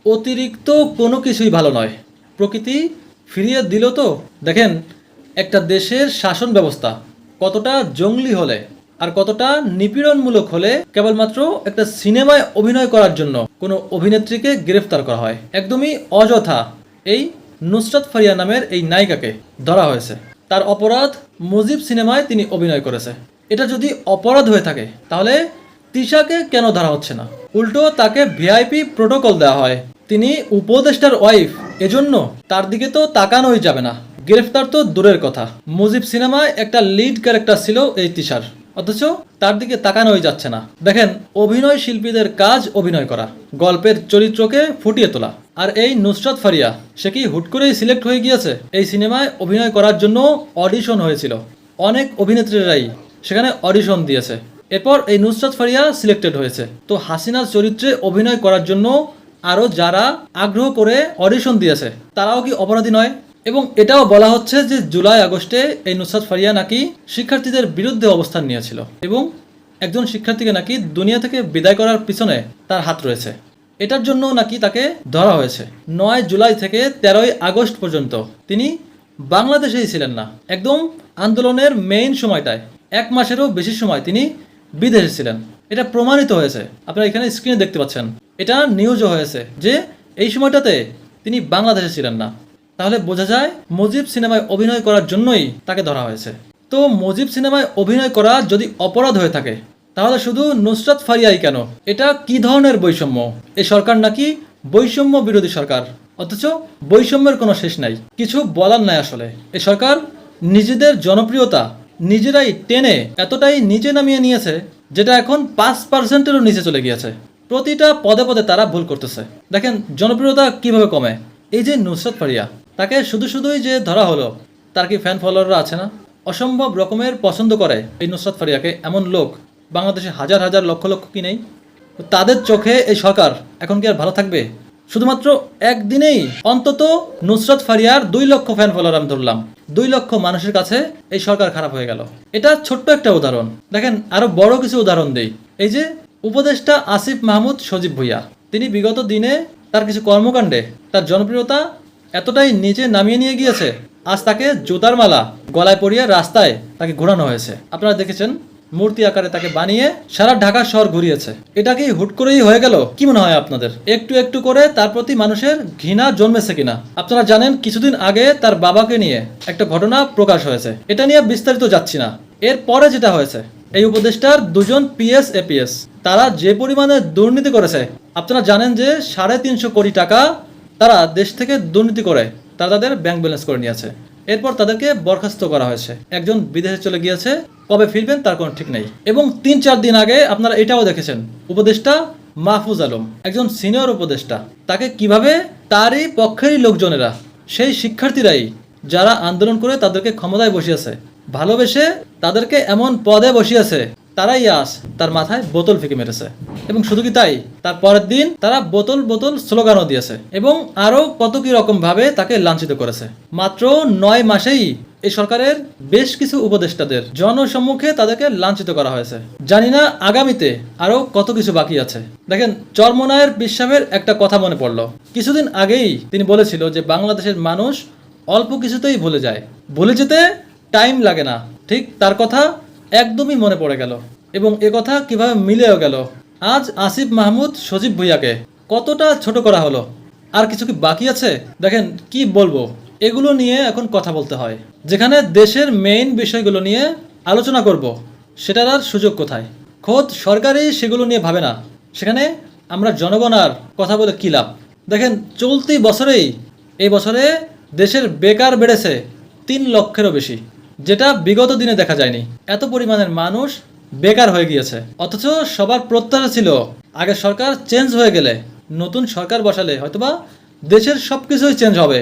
অতিরিক্ত কোনো কিছুই ভালো নয়। প্রকৃতি ফিরিয়ে দিল তো। দেখেন, একটা দেশের শাসন ব্যবস্থা কতটা জঙ্গলি হলে আর কতটা নিপীড়নমূলক হলে কেবলমাত্র একটা সিনেমায় অভিনয় করার জন্য কোনো অভিনেত্রীকে গ্রেফতার করা হয় একদমই অযথা। এই নুসরাত ফারিয়া নামের এই নায়িকাকে ধরা হয়েছে। তার অপরাধ মুজিব সিনেমায় তিনি অভিনয় করেছে। এটা যদি অপরাধ হয়ে থাকে তাহলে তিশাকে কেন ধরা হচ্ছে না? উল্টো তাকে ভিআইপি প্রোটোকল দেওয়া হয়। তিনি উপদেষ্টার ওয়াইফ, এজন্য তার দিকে তো তাকানোই যাবে না। গ্রেফতার তো দূরের কথা, মুজিব সিনেমায় একটা লিড ক্যারেক্টার ছিল এই তিশার, অথচ তার দিকে তাকানোই যাচ্ছে না। দেখেন, অভিনয় শিল্পীদের কাজ অভিনয় করা, গল্পের চরিত্রকে ফুটিয়ে তোলা। আর এই নুসরাত ফারিয়া, সে কি হুট করেই সিলেক্ট হয়ে গিয়েছে? এই সিনেমায় অভিনয় করার জন্য অডিশন হয়েছিল, অনেক অভিনেত্রীরাই সেখানে অডিশন দিয়েছে। এরপর এই নুসরাত ফারিয়া সিলেক্টেড হয়েছে। তো হাসিনার চরিত্রে অভিনয় করার জন্য আরও যারা আগ্রহ করে অডিশন দিয়েছে তারাও কি অপরাধী নয়? এবং এটাও বলা হচ্ছে যে জুলাই আগস্টে এই নুসরাত ফারিয়া নাকি শিক্ষার্থীদের বিরুদ্ধে অবস্থান নিয়েছিল এবং একজন শিক্ষার্থীকে নাকি দুনিয়া থেকে বিদায় করার পিছনে তার হাত রয়েছে। এটার জন্য নাকি তাকে ধরা হয়েছে। 9 জুলাই থেকে 13 আগস্ট পর্যন্ত তিনি বাংলাদেশেই ছিলেন না। একদম আন্দোলনের মেইন সময়টায় 1 মাসেরও বেশি সময় তিনি বিদেশে ছিলেন। এটা প্রমাণিত হয়েছে, আপনারা এখানে স্ক্রিনে দেখতে পাচ্ছেন। এটা নিউজও হয়েছে যে এই সময়টাতে তিনি বাংলাদেশে ছিলেন না। তাহলে বোঝা যায় মুজিব সিনেমায় অভিনয় করার জন্যই তাকে ধরা হয়েছে। তো মুজিব সিনেমায় অভিনয় করা যদি অপরাধ হয়ে থাকে তাহলে শুধু নুসরাত ফারিয়াই কেন? এটা কি ধরনের বৈষম্য? এই সরকার নাকি বৈষম্য বিরোধী সরকার, অথচ বৈষম্যের কোনো শেষ নাই, কিছু বলার নাই। আসলে এই সরকার নিজেদের জনপ্রিয়তা নিজেরাই টেনে এতটাই নিচে নামিয়ে নিয়েছে যেটা এখন 5%-এরও নিচে চলে গিয়েছে। প্রতিটা পদে পদে তারা ভুল করতেছে। দেখেন জনপ্রিয়তা কিভাবে কমে। এই যে নুসরাত ফারিয়া, তাকে শুধুই যে ধরা হলো, তার কি ফ্যান ফলোয়াররা আছে না? অসম্ভব রকমের পছন্দ করে এই নুসরাত ফারিয়াকে এমন লোক বাংলাদেশে হাজার হাজার লক্ষ লক্ষ কি নেই? তাদের চোখে এই সরকার এখন কি আর ভালো থাকবে? শুধুমাত্র একদিনেই অন্তত নুসরাত ফারিয়ার 2 লক্ষ ফ্যান ফলোয়ার আমি ধরলাম, 2 লক্ষ মানুষের কাছে এই সরকার খারাপ হয়ে গেল। এটা ছোট্ট একটা উদাহরণ। দেখেন আরো বড় কিছু উদাহরণ দেই। এই যে উপদেষ্টা আসিফ মাহমুদ সজীব ভুইয়া, তিনি বিগত দিনে তার কিছু কর্মকাণ্ডে তার জনপ্রিয়তা এতটাই নিচে নামিয়ে নিয়ে গিয়েছে, আজ তাকে জুতার মালা গলায় পরিয়ে রাস্তায় তাকে ঘোরানো হয়েছে। আপনারা দেখেছেন, মূর্তি আকারে তাকে বানিয়ে সারা ঢাকা শহর ঘুরিয়েছে। এটা কি হুট করেই হয়ে গেল? কি মনে হয় আপনাদের? একটু একটু করে তার প্রতি মানুষের ঘৃণা জন্মেছে কিনা? আপনারা জানেন কিছুদিন আগে তার বাবাকে নিয়ে একটা ঘটনা প্রকাশ হয়েছে, এটা নিয়ে বিস্তারিত যাচ্ছি না। এর পরে যেটা হয়েছে, এই উপদেষ্টার 2জন পিএস এপিএস তারা যে পরিমাণে দুর্নীতি করেছে, আপনারা জানেন যে 350 কোটি টাকা তারা দেশ থেকে দুর্নীতি করে তারা তাদের ব্যাংক ব্যালেন্স করে নিয়েছে। এরপর তাদেরকে বরখাস্ত করা হয়েছে, একজন বিদেশে চলে গিয়েছে, কবে ফিরবেন তার কোনো ঠিক নেই। এবং 3-4 দিন আগে আপনারা এটাও দেখেছেন, উপদেষ্টা মাহফুজ আলম, একজন সিনিয়র উপদেষ্টা, তাকে কিভাবে তারই পক্ষেরই লোকজনেরা, সেই শিক্ষার্থীরাই যারা আন্দোলন করে তাদেরকে ক্ষমতায় বসিয়েছে, ভালোবেসে তাদেরকে এমন পদে বসিয়েছে, তারাই আজ তার মাথায় বোতল ফেঁকে মেরেছে। এবং শুধু কি তাই, তার পরের দিন তারা বোতল বোতল স্লোগানও দিয়েছে এবং আরো কত কি রকম ভাবে তাকে লাঞ্ছিত করেছে। মাত্র 9 মাসেই এই সরকারের বেশ কিছু উপদেষ্টাদের জনসম্মুখে তাদেরকে লাঞ্ছিত করা হয়েছে। জানি না আগামীতে আরো কত কিছু বাকি আছে। দেখেন, চরমনায়ের বিশ্বাসের একটা কথা মনে পড়লো। কিছুদিন আগেই তিনি বলেছিল যে বাংলাদেশের মানুষ অল্প কিছুতেই ভুলে যায়, ভুলে যেতে টাইম লাগে না। ঠিক তার কথা একদমই মনে পড়ে গেল এবং এ কথা কিভাবে মিলেও গেল। আজ আসিফ মাহমুদ সজীব ভুইয়াকে কতটা ছোট করা হলো। আর কিছু কি বাকি আছে? দেখেন কি বলবো, এগুলো নিয়ে এখন কথা বলতে হয়। যেখানে দেশের মেইন বিষয়গুলো নিয়ে আলোচনা করব, সেটার আর সুযোগ কোথায়? খোদ সরকারই সেগুলো নিয়ে ভাবে না, সেখানে আমরা জনগণ আর কথা বলে কী লাভ? দেখেন চলতি বছরেই, এই বছরে দেশের বেকার বেড়েছে 3 লক্ষেরও বেশি, যেটা বিগত দিনে দেখা যায়নি। এত পরিমাণের মানুষ বেকার হয়ে গিয়েছে। অথচ সবার প্রত্যাশা ছিল আগে সরকার চেঞ্জ হয়ে গেলে, নতুন সরকার বসালে হয়তোবা দেশের সব কিছুই চেঞ্জ হবে,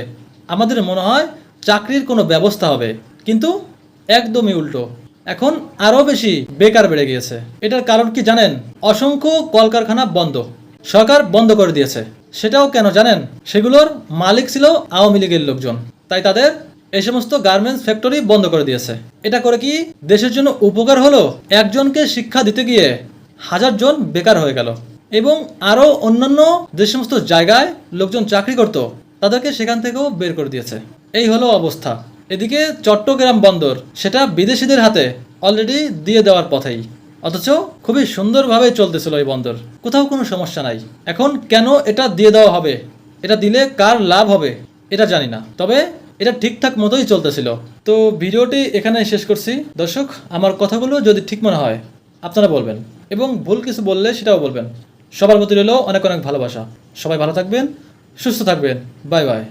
আমাদের মনে হয় চাকরির কোনো ব্যবস্থা হবে। কিন্তু একদমই উল্টো, এখন আরও বেশি বেকার বেড়ে গিয়েছে। এটার কারণ কি জানেন? অসংখ্য কলকারখানা বন্ধ, সরকার বন্ধ করে দিয়েছে। সেটাও কেন জানেন? সেগুলোর মালিক ছিল আওয়ামী লীগের লোকজন, তাই তাদের এই সমস্ত গার্মেন্টস ফ্যাক্টরি বন্ধ করে দিয়েছে। এটা করে কি দেশের জন্য উপকার হলো? একজনকে শিক্ষা দিতে গিয়ে 1000 জন বেকার হয়ে গেল। এবং আরও অন্যান্য যে সমস্ত জায়গায় লোকজন চাকরি করত তাদেরকে সেখান থেকেও বের করে দিয়েছে। এই হলো অবস্থা। এদিকে চট্টগ্রাম বন্দর সেটা বিদেশিদের হাতে অলরেডি দিয়ে দেওয়ার পথেই, অথচ খুবই সুন্দরভাবে চলতেছিল এই বন্দর, কোথাও কোনো সমস্যা নাই। এখন কেন এটা দিয়ে দেওয়া হবে, এটা দিলে কার লাভ হবে এটা জানি না, তবে এটা ঠিকঠাক মতোই চলতেছিল। তো ভিডিওটি এখানে শেষ করছি। দর্শক, আমার কথাগুলো যদি ঠিক মনে হয় আপনারা বলবেন, এবং ভুল কিছু বললে সেটাও বলবেন। সবার প্রতি রইল অনেক অনেক ভালোবাসা। সবাই ভালো থাকবেন, সুস্থ থাকবেন। Bye bye.